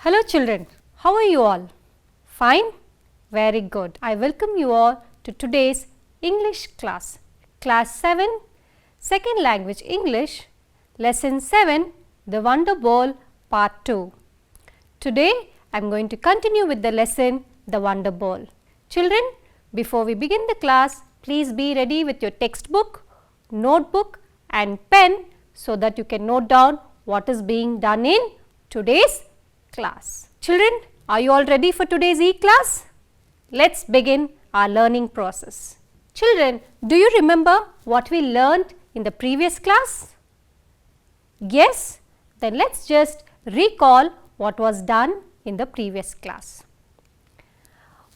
Hello children, how are you all? Fine? Very good. I welcome you all to today's English class. Class 7, Second Language English, Lesson 7, The Wonder Ball, Part 2. Today I am going to continue with the lesson, The Wonder Ball. Children, before we begin the class, please be ready with your textbook, notebook and pen so that you can note down what is being done in today's class. Children, are you all ready for today's e-class? Let's begin our learning process. Children, do you remember what we learned in the previous class? Yes? Then let's just recall what was done in the previous class.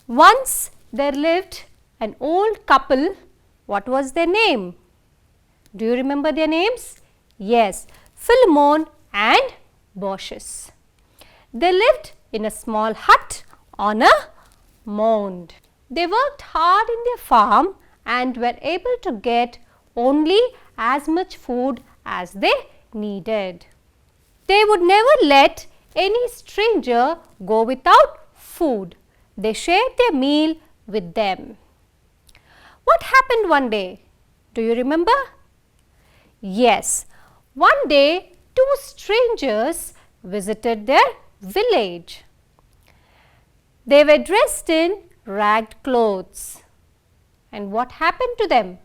Once there lived an old couple. What was their name? Do you remember their names? Yes, Philemon and Baucis. They lived in a small hut on a mound. They worked hard in their farm and were able to get only as much food as they needed. They would never let any stranger go without food. They shared their meal with them. What happened one day? Do you remember? Yes, one day two strangers visited their village. They were dressed in ragged clothes. And what happened to them?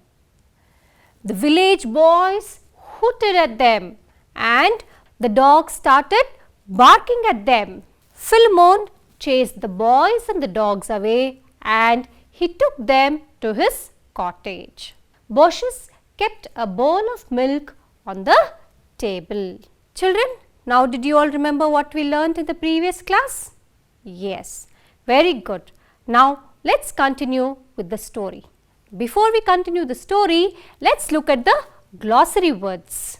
The village boys hooted at them and the dogs started barking at them. Philemon chased the boys and the dogs away and he took them to his cottage. Baucis kept a bowl of milk on the table. Children, now did you all remember what we learned in the previous class? Yes, very good. Now let's continue with the story. Before we continue the story, let's look at the glossary words.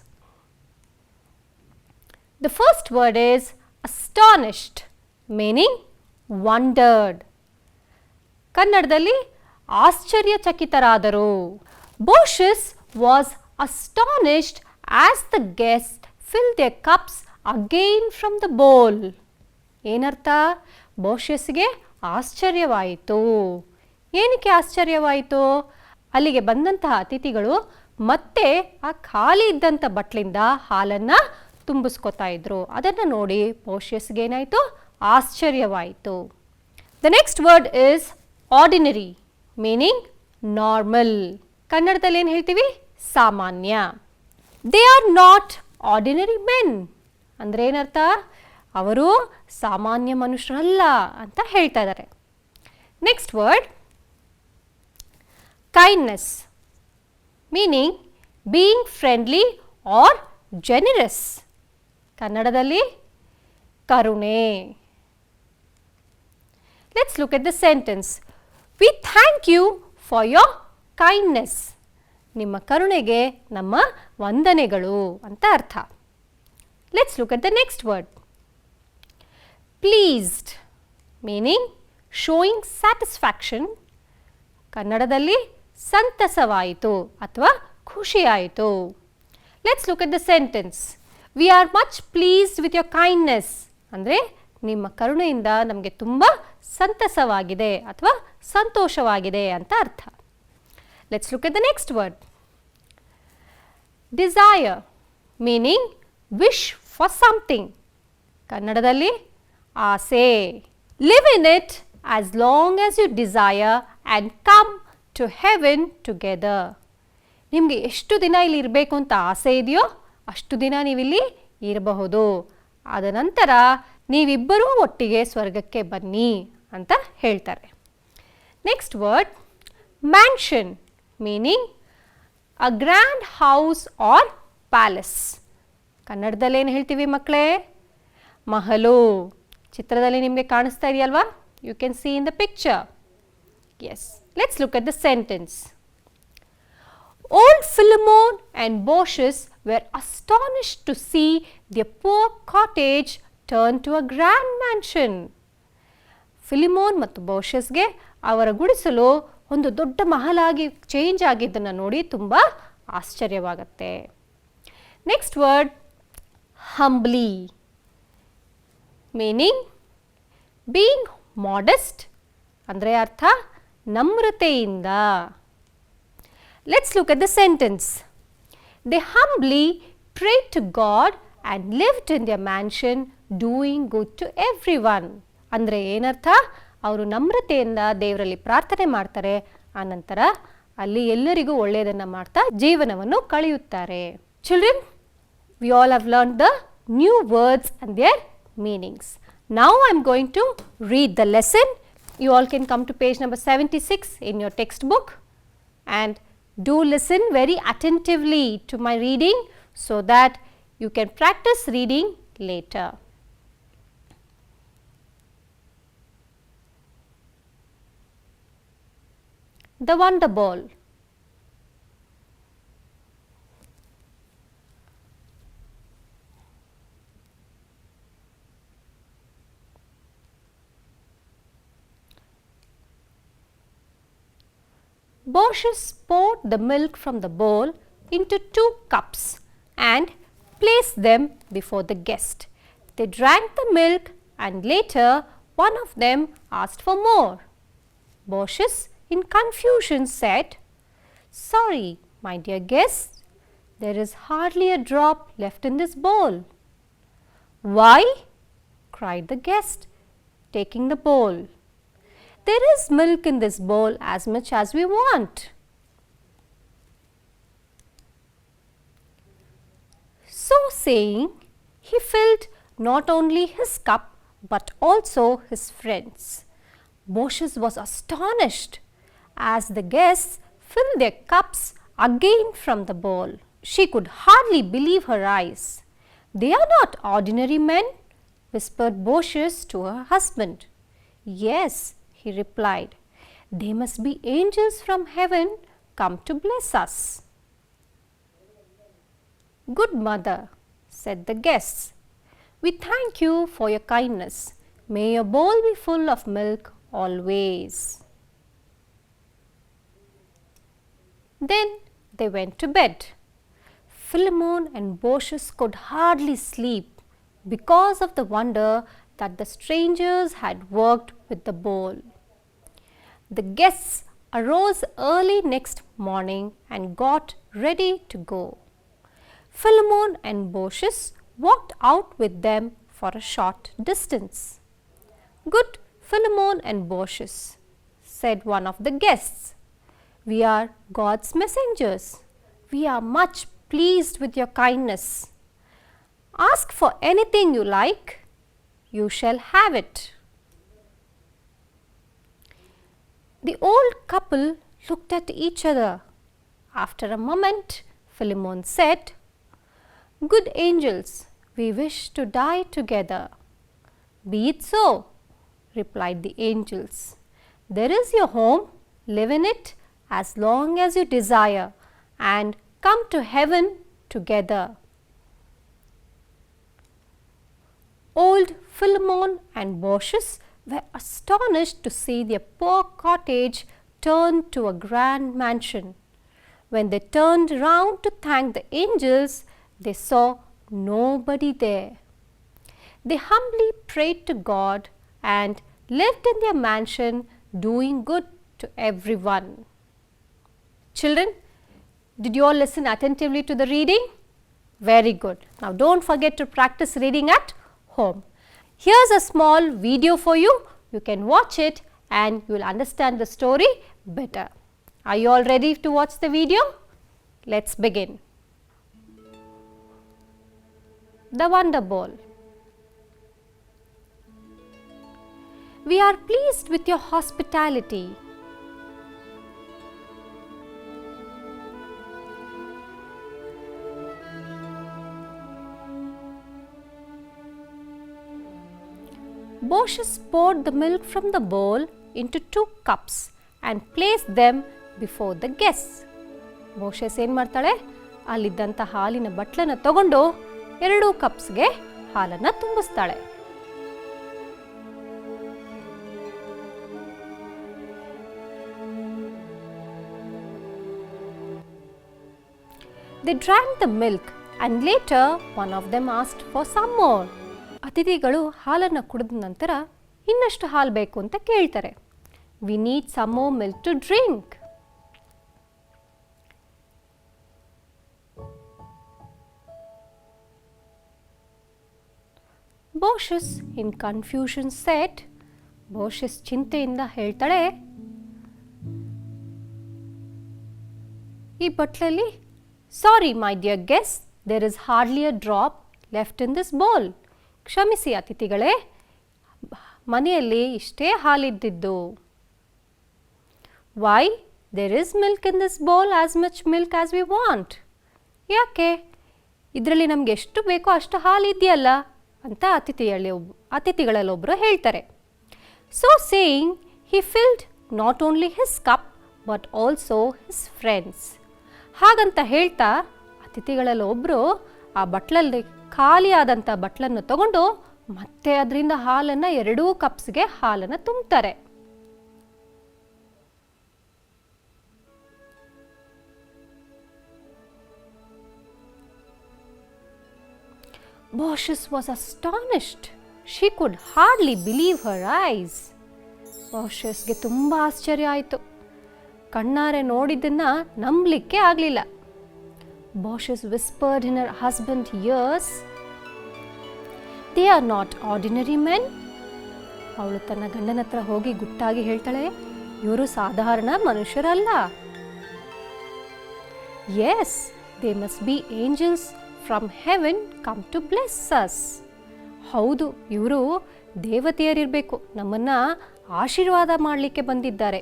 The first word is astonished, meaning wondered. ಕನ್ನಡದಲ್ಲಿ ಆಶ್ಚರ್ಯಚಕಿತರಾದರು. Baucis was astonished as the guests filled their cups again from the bowl. ಏನರ್ಥ? Baucisಗೆ ಆಶ್ಚರ್ಯವಾಯಿತು. ಏನಕ್ಕೆ ಆಶ್ಚರ್ಯವಾಯಿತು? ಅಲ್ಲಿಗೆ ಬಂದಂತಹ ಅತಿಥಿಗಳು ಮತ್ತೆ ಆ ಖಾಲಿ ಇದ್ದಂಥ ಬಟ್ಲಿಂದ ಹಾಲನ್ನು ತುಂಬಿಸ್ಕೊತಾ ಇದ್ರು. ಅದನ್ನು ನೋಡಿ Baucisಗೆ ಏನಾಯಿತು? ಆಶ್ಚರ್ಯವಾಯಿತು. The next word is ordinary, meaning normal. ಕನ್ನಡದಲ್ಲಿ ಏನು ಹೇಳ್ತೀವಿ? ಸಾಮಾನ್ಯ. They are not ordinary men. ಅಂದರೆ ಏನರ್ಥ? ಅವರು ಸಾಮಾನ್ಯ ಮನುಷ್ಯರಲ್ಲ ಅಂತ ಹೇಳ್ತಾ ಇದ್ದಾರೆ. Next word kindness, meaning being friendly or generous. ಕನ್ನಡದಲ್ಲಿ ಕರುಣೆ. Let's look at the sentence. We thank you for your kindness. ನಿಮ್ಮ ಕರುಣೆಗೆ ನಮ್ಮ ವಂದನೆಗಳು ಅಂತ ಅರ್ಥ. Let's look at the next word. Pleased, meaning showing satisfaction. ಕನ್ನಡದಲ್ಲಿ ಸಂತಸವಾಯಿತು ಅಥವಾ ಖುಷಿಯಾಯಿತು. Let's look at the sentence. We are much pleased with your kindness. ಅಂದರೆ ನಿಮ್ಮ ಕರುಣೆಯಿಂದ ನಮಗೆ ತುಂಬ ಸಂತಸವಾಗಿದೆ ಅಥವಾ ಸಂತೋಷವಾಗಿದೆ ಅಂತ ಅರ್ಥ. Let's look at the next word. Desire, meaning wish for something. ಕನ್ನಡದಲ್ಲಿ ಆಸೆ. Live in it as long as you desire and come to heaven together. ನಿಮಗೆ ಎಷ್ಟು ದಿನ ಇಲ್ಲಿ ಇರಬೇಕು ಅಂತ ಆಸೆ ಇದೆಯೋ ಅಷ್ಟು ದಿನ ನೀವಿಲ್ಲಿ ಇರಬಹುದು. ಆದ ನಂತರ ನೀವಿಬ್ಬರೂ ಒಟ್ಟಿಗೆ ಸ್ವರ್ಗಕ್ಕೆ ಬನ್ನಿ ಅಂತ ಹೇಳ್ತಾರೆ. Next word mansion, meaning a grand house or palace. ಕನ್ನಡದಲ್ಲಿ ಏನು ಹೇಳ್ತೀವಿ ಮಕ್ಕಳೇ? ಮಹಲು. ಚಿತ್ರದಲ್ಲಿ ನಿಮಗೆ ಕಾಣಿಸ್ತಾ ಇದೆಯಲ್ವಾ? You can see in the picture. Yes, let's look at the sentence. Old Philemon and Baucis were astonished to see their poor cottage turn to a grand mansion. ಫಿಲಿಮೋನ್ ಮತ್ತು ಬೌಷಸ್ಗೆ ಅವರ ಗುಡಿಸಲು ಒಂದು ದೊಡ್ಡ ಮಹಲಾಗಿ ಚೇಂಜ್ ಆಗಿದ್ದನ್ನು ನೋಡಿ ತುಂಬ ಆಶ್ಚರ್ಯವಾಗುತ್ತೆ. Next word humbly, meaning Being modest ಅಂದರೆ ಅರ್ಥ ನಮ್ರತೆಯಿಂದ. Let's look at the sentence. They humbly prayed to God and lived in their mansion doing good to everyone. ಅಂದರೆ ಏನರ್ಥ? ಅವರು ನಮ್ರತೆಯಿಂದ ದೇವರಲ್ಲಿ ಪ್ರಾರ್ಥನೆ ಮಾಡ್ತಾರೆ, ಆನಂತರ ಅಲ್ಲಿ ಎಲ್ಲರಿಗೂ ಒಳ್ಳೆಯದನ್ನು ಮಾಡ್ತಾ ಜೀವನವನ್ನು ಕಳೆಯುತ್ತಾರೆ. Children, we all have learned the new words and their meanings. Now I am going to read the lesson. You all can come to page number 76 in your textbook and do listen very attentively to my reading so that you can practice reading later. The Wonder Ball. Baucis poured the milk from the bowl into 2 cups and placed them before the guest. They drank the milk and later one of them asked for more. Baucis in confusion said, "Sorry, my dear guest, there is hardly a drop left in this bowl." "Why?" cried the guest, taking the bowl. "There is milk in this bowl as much as we want." So saying, he filled not only his cup but also his friends. Baucis was astonished as the guests filled their cups again from the bowl. She could hardly believe her eyes. "They are not ordinary men," whispered Baucis to her husband. "Yes," he replied, "they must be angels from heaven come to bless us." "Good mother," said the guests, "we thank you for your kindness. May your bowl be full of milk always." Then they went to bed. Philemon and Baucis could hardly sleep because of the wonder that the strangers had worked with the bowl. The guests arose early next morning and got ready to go. Philemon and Baucis walked out with them for a short distance. "Good Philemon and Baucis," said one of the guests, "we are God's messengers. We are much pleased with your kindness. Ask for anything you like, you shall have it." The old couple looked at each other. After a moment, Philemon said, "Good angels, we wish to die together." "Be it so," replied the angels. "There is your home, live in it as long as you desire and come to heaven together." Old Philemon and Baucis were astonished to see their poor cottage turned to a grand mansion. When they turned round to thank the angels, they saw nobody there. They humbly prayed to God and lived in their mansion doing good to everyone. Children, did you all listen attentively to the reading? Very good. Now don't forget to practice reading at home. Here's a small video for you. You can watch it and you will understand the story better. Are you all ready to watch the video? Let's begin. The Wonder Ball. "We are pleased with your hospitality." Baucis poured the milk from the bowl into 2 cups and placed them before the guests. Baucis ಏನು ಮಾಡ್ತಾಳೆ? ಅಲ್ಲಿದ್ದಂಥ ಹಾಲಿನ ಬಟ್ಲನ್ನು ತಗೊಂಡು 2 ಕಪ್ಸ್ಗೆ ಹಾಲನ್ನು ತುಂಬಿಸ್ತಾಳೆ. They drank the milk and later one of them asked for some more. ಅತಿಥಿಗಳು ಹಾಲನ್ನು ಕುಡಿದ ನಂತರ ಇನ್ನಷ್ಟು ಹಾಲು ಬೇಕು ಅಂತ ಕೇಳ್ತಾರೆ. We need some more milk to drink. Baucis in confusion said, Baucis ಚಿಂತೆಯಿಂದ ಹೇಳ್ತಾಳೆ, ಈ ಬಟ್ಲಲ್ಲಿ, sorry my dear guest, there is hardly a drop left in this bowl. ಕ್ಷಮಿಸಿ ಅತಿಥಿಗಳೇ, ಮನೆಯಲ್ಲಿ ಇಷ್ಟೇ ಹಾಲಿದ್ದಿದ್ದು. Why there is milk in this bowl as much milk as we want. ಯಾಕೆ, ಇದರಲ್ಲಿ ನಮಗೆ ಎಷ್ಟು ಬೇಕೋ ಅಷ್ಟು ಹಾಲಿದೆಯಲ್ಲ ಅಂತ ಅತಿಥಿಗಳಲ್ಲೊಬ್ಬರು ಹೇಳ್ತಾರೆ. So saying he filled not only his cup but also his friends. ಹಾಗಂತ ಹೇಳ್ತಾ ಅತಿಥಿಗಳಲ್ಲಿ ಒಬ್ಬರು ಆ ಬಟ್ಲಲ್ಲಿ ಖಾಲಿಯಾದಂಥ ಬಟ್ಲನ್ನು ತಗೊಂಡು ಮತ್ತೆ ಅದರಿಂದ ಹಾಲನ್ನು 2 ಕಪ್ಸ್ಗೆ ಹಾಲನ್ನು ತುಂಬ್ತಾರೆ. Baucis was astonished. She could hardly believe her eyes. Baucisಗೆ ತುಂಬ ಆಶ್ಚರ್ಯ ಆಯಿತು. ಕಣ್ಣಾರೆ ನೋಡಿದ್ದನ್ನು ನಂಬಲಿಕ್ಕೆ ಆಗಲಿಲ್ಲ. Baucis whispered in her husband's ears, "They are not ordinary men." ಅವಳು ತನ್ನ ಗಂಡನ ಹತ್ರ ಹೋಗಿ ಗುಟ್ಟಾಗಿ ಹೇಳ್ತಾಳೆ, ಇವರು ಸಾಧಾರಣ ಮನುಷ್ಯರಲ್ಲ. Yes, they must be angels from heaven come to bless us. ಹೌದು, ಇವರು ದೇವತೆಯರಿರಬೇಕು, ನಮ್ಮನ್ನು ಆಶೀರ್ವಾದ ಮಾಡಲಿಕ್ಕೆ ಬಂದಿದ್ದಾರೆ.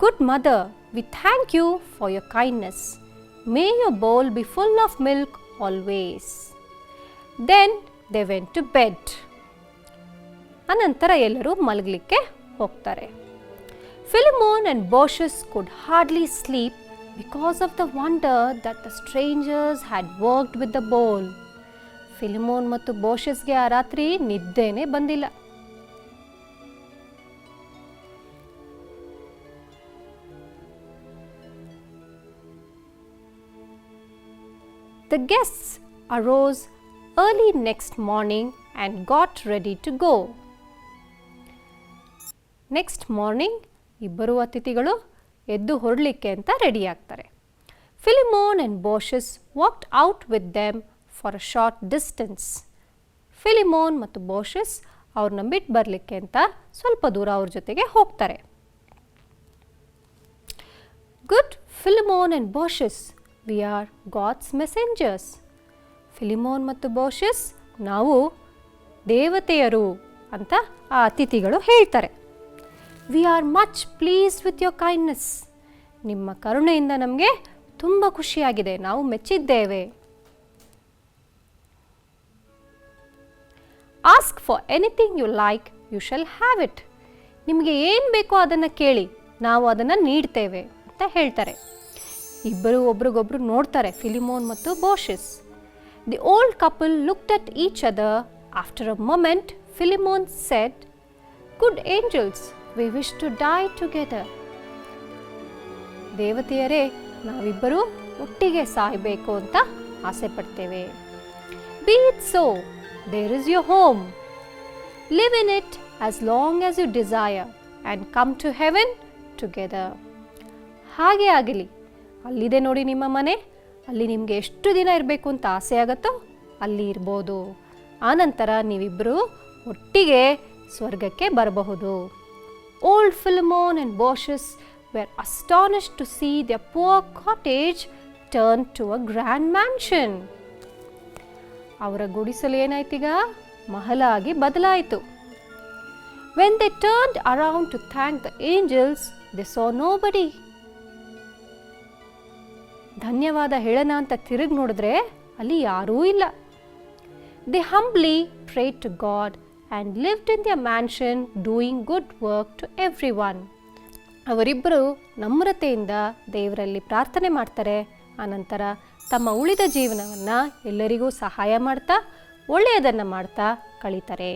Good mother, we thank you for your kindness. May your bowl be full of milk always. Then they went to bed. ಅನಂತರ ಎಲ್ಲರೂ ಮಲಗಲಿಕ್ಕೆ ಹೋಗ್ತಾರೆ. Philemon and Baucis could hardly sleep because of the wonder that the strangers had worked with the bowl. ಫಿಲಿಮೋನ್ ಮತ್ತು ಬೋಷಸ್ಗೆ ಆ ರಾತ್ರಿ ನಿದ್ದೆನೇ ಬಂದಿಲ್ಲ. The guests arose early next morning and got ready to go. Next morning, ಇಬ್ಬರು ಅತಿಥಿಗಳು ಎದ್ದು ಹೊರಡಲಿಕ್ಕೆ ಅಂತ ready ಆಗ್ತಾರೆ. Philemon and Baucis walked out with them for a short distance. ಫಿಲಿಮೋನ್ ಮತ್ತು ಬೋಷಸ್ ಅವ್ರನ್ನ ಬಿಟ್ಟು ಬರಲಿಕ್ಕೆ ಅಂತ ಸ್ವಲ್ಪ ದೂರ ಅವ್ರ ಜೊತೆಗೆ ಹೋಗ್ತಾರೆ. Good Philemon and Baucis, we are God's messengers. ಫಿಲಿಮೋನ್ ಮತ್ತು ಬೋಷಸ್, ನಾವು ದೇವತೆಯರು ಅಂತ ಆ ಅತಿಥಿಗಳು ಹೇಳ್ತಾರೆ. We are much pleased with your kindness. ನಿಮ್ಮ ಕರುಣೆಯಿಂದ ನಮಗೆ ತುಂಬ ಖುಷಿಯಾಗಿದೆ, ನಾವು ಮೆಚ್ಚಿದ್ದೇವೆ. Ask for anything you like, you shall have it. ನಿಮಗೆ ಏನು ಬೇಕೋ ಅದನ್ನು ಕೇಳಿ, ನಾವು ಅದನ್ನು ನೀಡ್ತೇವೆ ಅಂತ ಹೇಳ್ತಾರೆ. ಇಬ್ಬರು ಒಬ್ರಿಗೊಬ್ರು ನೋಡ್ತಾರೆ, ಫಿಲಿಮೋನ್ ಮತ್ತು ಬೋಷಸ್. The old couple looked at each other. After a moment, Philemon said, "Good angels, we wish to die together." ದೇವತೆಯರೇ, ನಾವಿಬ್ಬರು ಒಟ್ಟಿಗೆ ಸಾಯಬೇಕು ಅಂತ ಆಸೆ ಪಡ್ತೇವೆ. Be it so. There is your home. Live in it as long as you desire and come to heaven together. ಹಾಗೆ ಆಗಲಿ, ಅಲ್ಲಿದೆ ನೋಡಿ ನಿಮ್ಮ ಮನೆ, ಅಲ್ಲಿ ನಿಮಗೆ ಎಷ್ಟು ದಿನ ಇರಬೇಕು ಅಂತ ಆಸೆ ಆಗುತ್ತೋ ಅಲ್ಲಿ ಇರ್ಬೋದು. ಆನಂತರ ನೀವಿಬ್ಬರು ಒಟ್ಟಿಗೆ ಸ್ವರ್ಗಕ್ಕೆ ಬರಬಹುದು. Old Philemon and Baucis were astonished to see their poor cottage turned to a grand mansion. ಅವರ ಗುಡಿಸಲು ಏನಾಯ್ತೀಗ ಮಹಲಾಗಿ ಬದಲಾಯಿತು. When they turned around to thank the angels, they saw nobody. ಧನ್ಯವಾದ ಹೇಳೋಣ ಅಂತ ತಿರುಗಿ ನೋಡಿದ್ರೆ ಅಲ್ಲಿ ಯಾರೂ ಇಲ್ಲ. They humbly prayed to God and lived in their mansion doing good work to everyone. ಅವರಿಬ್ಬರು ನಮ್ರತೆಯಿಂದ ದೇವರಲ್ಲಿ ಪ್ರಾರ್ಥನೆ ಮಾಡ್ತಾರೆ. ಆನಂತರ ತಮ್ಮ ಉಳಿದ ಜೀವನವನ್ನು ಎಲ್ಲರಿಗೂ ಸಹಾಯ ಮಾಡ್ತಾ ಒಳ್ಳೆಯದನ್ನು ಮಾಡ್ತಾ ಕಳೀತಾರೆ.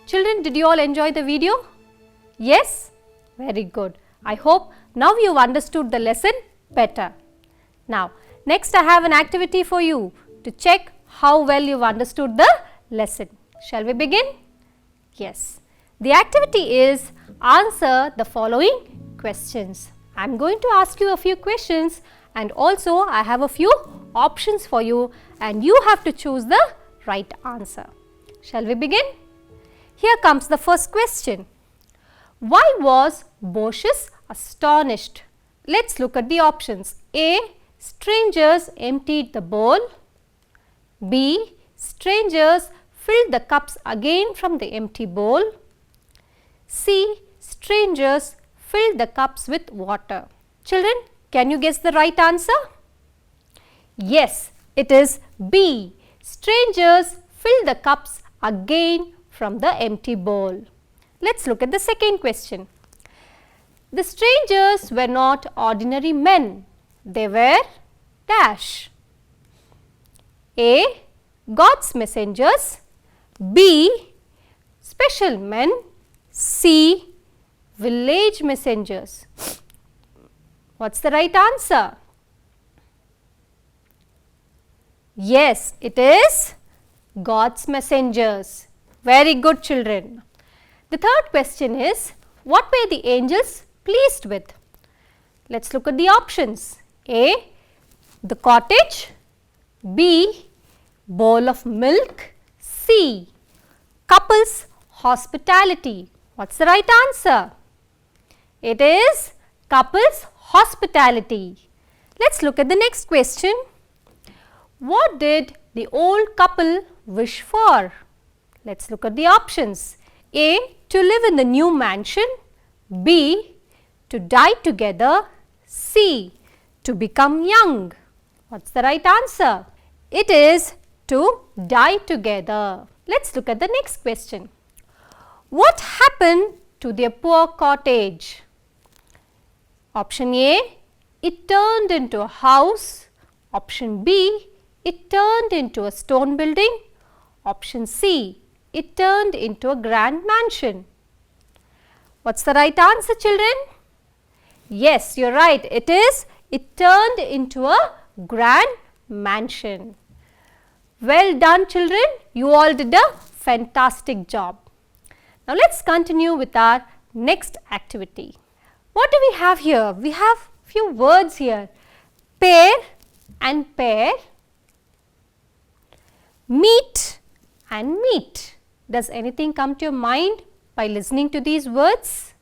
Children, did you all enjoy the video? Yes? Very good. I hope now you've understood the lesson better. Now, next I have an activity for you to check how well you've understood the lesson. Shall we begin? Yes. The activity is answer the following questions. I am going to ask you a few questions and also I have a few options for you and you have to choose the right answer. Shall we begin? Here comes the first question. Why was Baucis astonished? Let's look at the options. A. Strangers emptied the bowl. B. Strangers filled the cups again from the empty bowl. C. Strangers filled the cups with water. Children, can you guess the right answer? Yes, it is B. Strangers filled the cups again from the empty bowl. Let's look at the second question. The strangers were not ordinary men. They were dash. A. God's messengers. B. Special men. C. Village messengers. What's the right answer? Yes, it is God's messengers. Very good, children. The third question is, what were the angels pleased with? Let's look at the options. A. The cottage. B. Bowl of milk. C. Couples hospitality. What's the right answer? It is couples hospitality. Let's look at the next question. What did the old couple wish for? Let's look at the options. A. To live in the new mansion. B. To die together. C. To become young. What's the right answer? It is to die together. Let's look at the next question. What happened to their poor cottage? Option A. It turned into a house. Option B. It turned into a stone building. Option C. It turned into a grand mansion. What's the right answer, children? Yes, you're right. It turned into a grand mansion. Well done, children. You all did a fantastic job. Now let's continue with our next activity. What do we have here? We have few words here. Pair and pair. Meet and meet. Does anything come to your mind by listening to these words?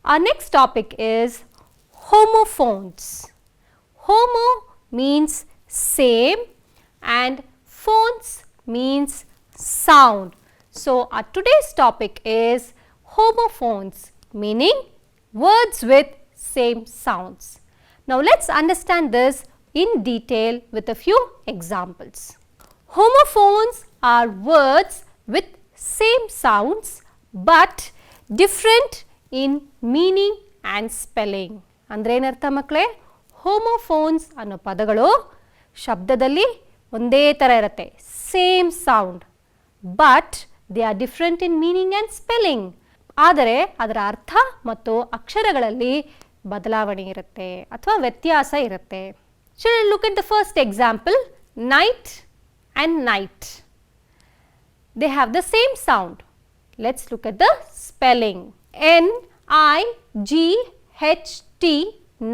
Our next topic is homophones. Homo means same and phones means sound. So, our today's topic is homophones, meaning words with same sounds. Now, let's understand this in detail with a few examples. Homophones are words with same sounds but different in meaning and spelling. ಅಂದ್ರೆ ಏನರ್ಥ ಮಕ್ಕಳೇ? Homophones ಅನ್ನೋ ಪದಗಳು ಶಬ್ದದಲ್ಲಿ ಒಂದೇ ಥರ ಇರುತ್ತೆ, same sound, but they are different in meaning and spelling. ಆದರೆ ಅದರ ಅರ್ಥ ಮತ್ತು ಅಕ್ಷರಗಳಲ್ಲಿ ಬದಲಾವಣೆ ಇರುತ್ತೆ ಅಥವಾ ವ್ಯತ್ಯಾಸ ಇರುತ್ತೆ. Children, look at the first example, night and night. They have the same sound. Let's look at the spelling. N-I-G-H-T,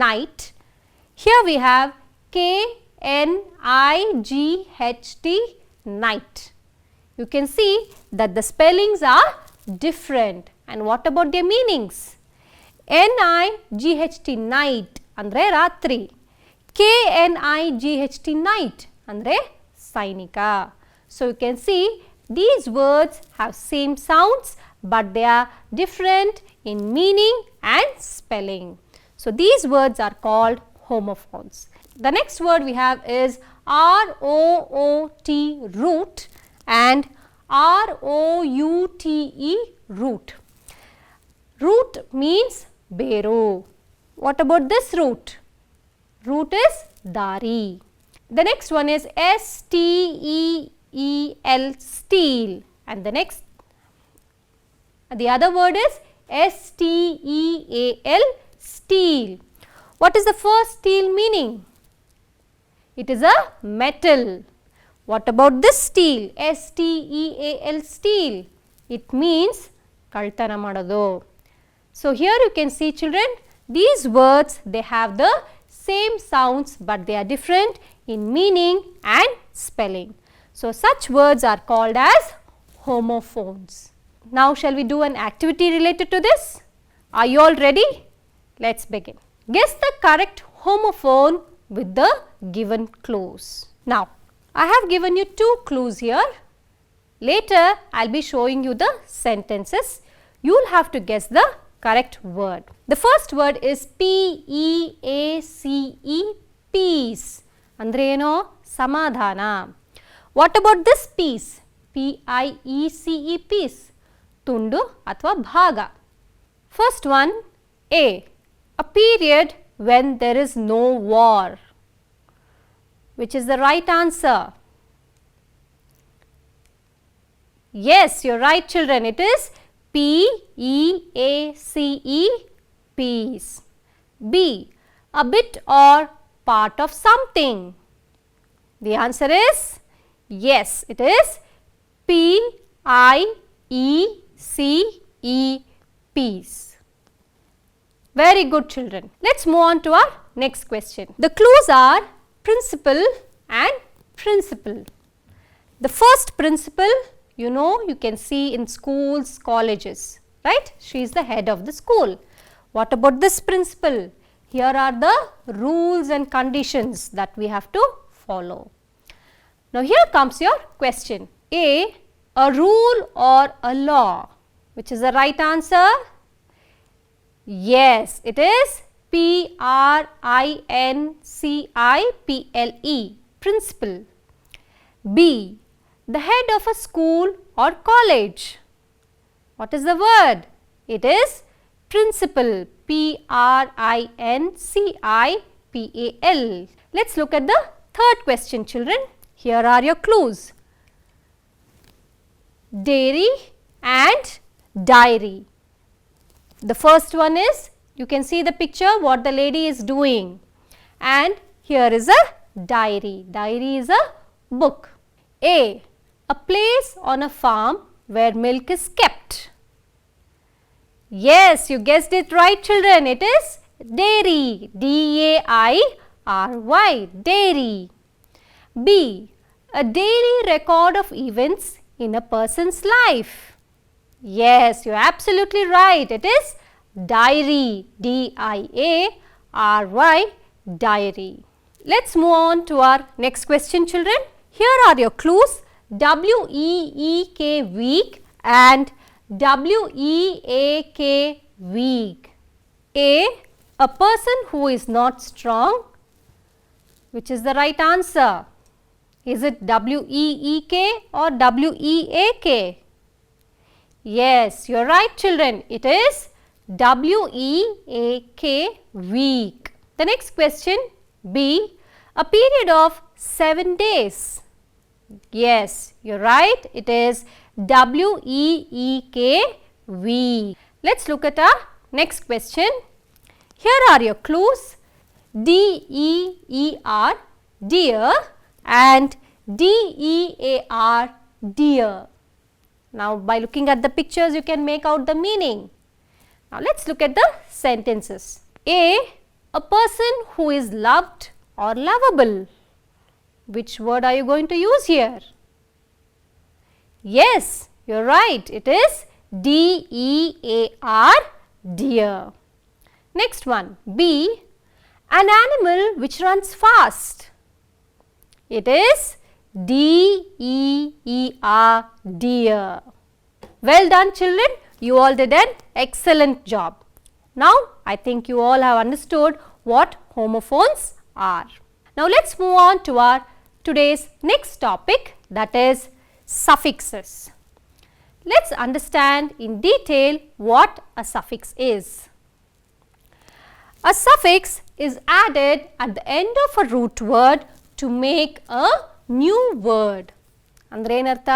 night. Here we have K-N-I-G-H-T, night. You can see that the spellings are different. And what about their meanings? N-I-G-H-T, night, andre ratri. K-N-I-G-H-T, night, andre sainika. So, you can see these words have same sounds but they are different in meaning and spelling. So, these words are called homophones. The next word we have is R-O-O-T, root, and R-O-U-T-E, root. Root means beru. What about this root? Root is dari. The next one is S-T-E-E-L, steel, and the other word is S-T-E-A-L, steel. What is the first steel meaning? It is a metal. What about this steel? S-T-E-A-L, steel. It means kaltana madodu. So here you can see, children, these words, they have the same sounds but they are different in meaning and spelling. So such words are called as homophones. Now shall we do an activity related to this? Are you all ready? Let's begin. Guess the correct homophone with the given clues. Now, I have given you 2 clues here. Later, I will be showing you the sentences. You will have to guess the correct word. The first word is P-E-A-C-E, peace. Andre eno? Samadhana. What about this piece? P-I-E-C-E, piece. Tundu athwa bhaga. First one, A period when there is no war. Which is the right answer? Yes, you are right, children. It is P-E-A-C-E, peace. B, a bit or part of something. The answer is yes, it is P-I-E-C-E, peace. Very good, children. Let's move on to our next question. The clues are principal and principal. The first principal, you know, you can see in schools, colleges, right? She is the head of the school. What about this principal? Here are the rules and conditions that we have to follow. Now here comes your question. A rule or a law. Which is the right answer? Yes, it is P-R-I-N-C-I-P-L-E, principal. B, the head of a school or college. What is the word? It is principal, P-R-I-N-C-I-P-A-L. Let's look at the third question, children. Here are your clues. Dairy and diary. The first one is, you can see the picture what the lady is doing, and here is a diary. Diary is a book. A place on a farm where milk is kept. Yes, you guessed it right, children. It is dairy, D-A-I-R-Y, dairy. B, a daily record of events in a person's life. Yes, you are absolutely right. It is diary, D-I-A-R-Y, diary. Let's move on to our next question, children. Here are your clues, W-E-E-K, week, and W-E-A-K, weak. A person who is not strong. Which is the right answer? Is it W-E-E-K or W-E-A-K? Yes, you are right, children. It is W-E-A-K, week. The next question, B, a period of 7 days. Yes, you are right. It is W-E-E-K, week. Let's look at our next question. Here are your clues, D-E-E-R, dear, and D-E-A-R, dear. Now, by looking at the pictures, you can make out the meaning. Now, let's look at the sentences. A person who is loved or lovable. Which word are you going to use here? Yes, you are right. It is D-E-A-R, dear. Next one, B, an animal which runs fast. It is D-E-E-R, deer. Well done, children. You all did an excellent job. Now, I think you all have understood what homophones are. Now, let's move on to our today's next topic, that is suffixes. Let's understand in detail what a suffix is. A suffix is added at the end of a root word to make a new word. ಅಂದ್ರೆ ಏನರ್ಥ?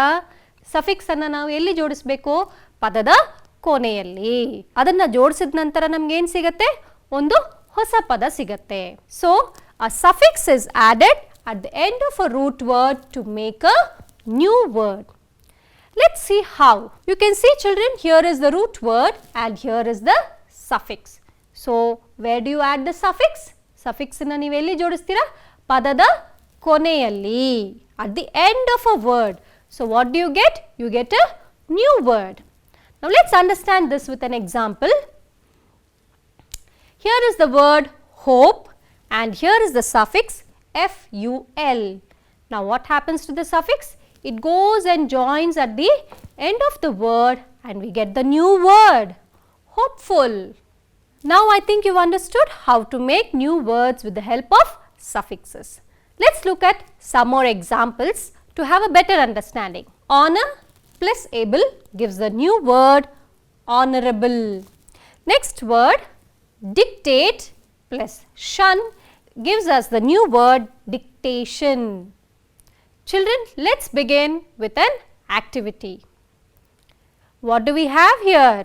Suffix ಅನ್ನು ನಾವು ಎಲ್ಲಿ ಜೋಡಿಸಬೇಕು? ಪದದ ಕೊನೆಯಲ್ಲಿ. ಅದನ್ನ ಜೋಡಿಸಿದ ನಂತರ ನಮಗೆ ಏನು ಸಿಗುತ್ತೆ? ಒಂದು ಹೊಸ ಪದ ಸಿಗುತ್ತೆ. So a suffix is added at the end of a root word to make a new word. Let's see how. You can see, children, here is the root word and here is the suffix. So, where do you add the suffix? Suffix na ನೀವು ಎಲ್ಲಿ ಜೋಡಿಸ್ತೀರಾ? ಪದದ ಕೊನೆಯಲ್ಲಿ, at the end of a word. So, what do you get? You get a new word. Now, let's understand this with an example. Here is the word hope and here is the suffix FUL. Now, what happens to the suffix? It goes and joins at the end of the word and we get the new word, hopeful. Now, I think you understood how to make new words with the help of suffixes. Let's look at some more examples to have a better understanding. Honor plus able gives the new word honorable. Next word, dictate plus shun gives us the new word dictation. Children, let's begin with an activity. What do we have here?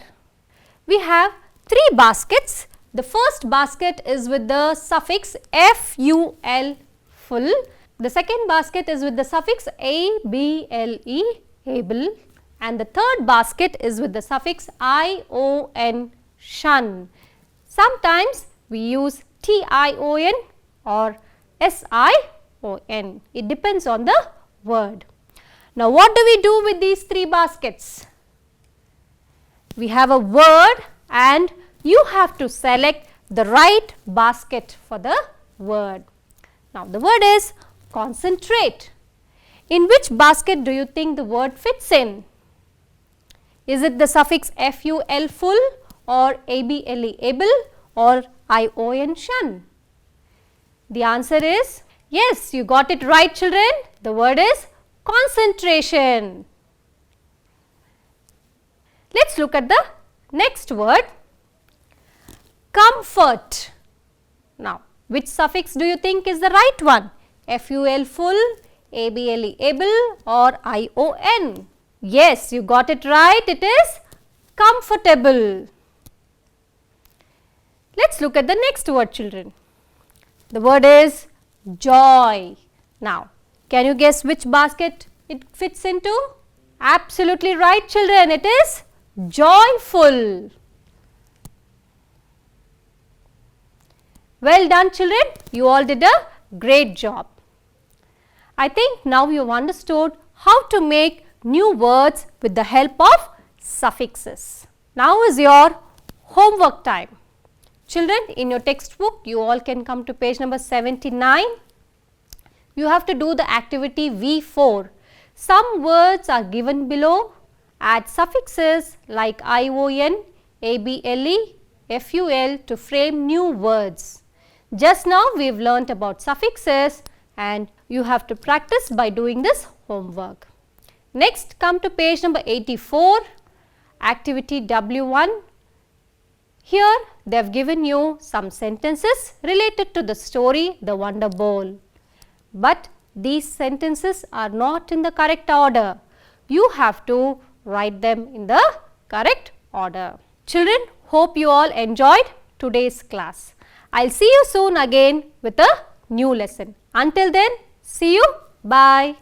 We have 3 baskets. The first basket is with the suffix FUL, full. The second basket is with the suffix ABLE, able. And the third basket is with the suffix ION, shun. Sometimes we use TION or SION. It depends on the word. Now, what do we do with these 3 baskets? We have a word and you have to select the right basket for the word. Now, the word is concentrate. In which basket do you think the word fits in? Is it the suffix FUL, full, or ABLE, able, or ION, shun? The answer is yes, you got it right, children. The word is concentration. Let's look at the next word, comfort. Now, which suffix do you think is the right one? FUL, full, ABLE, able, or ION? Yes, you got it right. It is comfortable. Let's look at the next word, children. The word is joy. Now, can you guess which basket it fits into? Absolutely right, children. It is joyful. Well done, children. You all did a great job. I think now you have understood how to make new words with the help of suffixes. Now is your homework time. Children, in your textbook, you all can come to page number 79. You have to do the activity V4. Some words are given below. Add suffixes like ION, ABLE, FUL to frame new words. Just now we have learnt about suffixes and you have to practice by doing this homework. Next, come to page number 84, activity W1. Here they have given you some sentences related to the story The Wonder Bowl. But these sentences are not in the correct order. You have to write them in the correct order. Children, hope you all enjoyed today's class. I'll see you soon again with a new lesson. Until then, see you. Bye.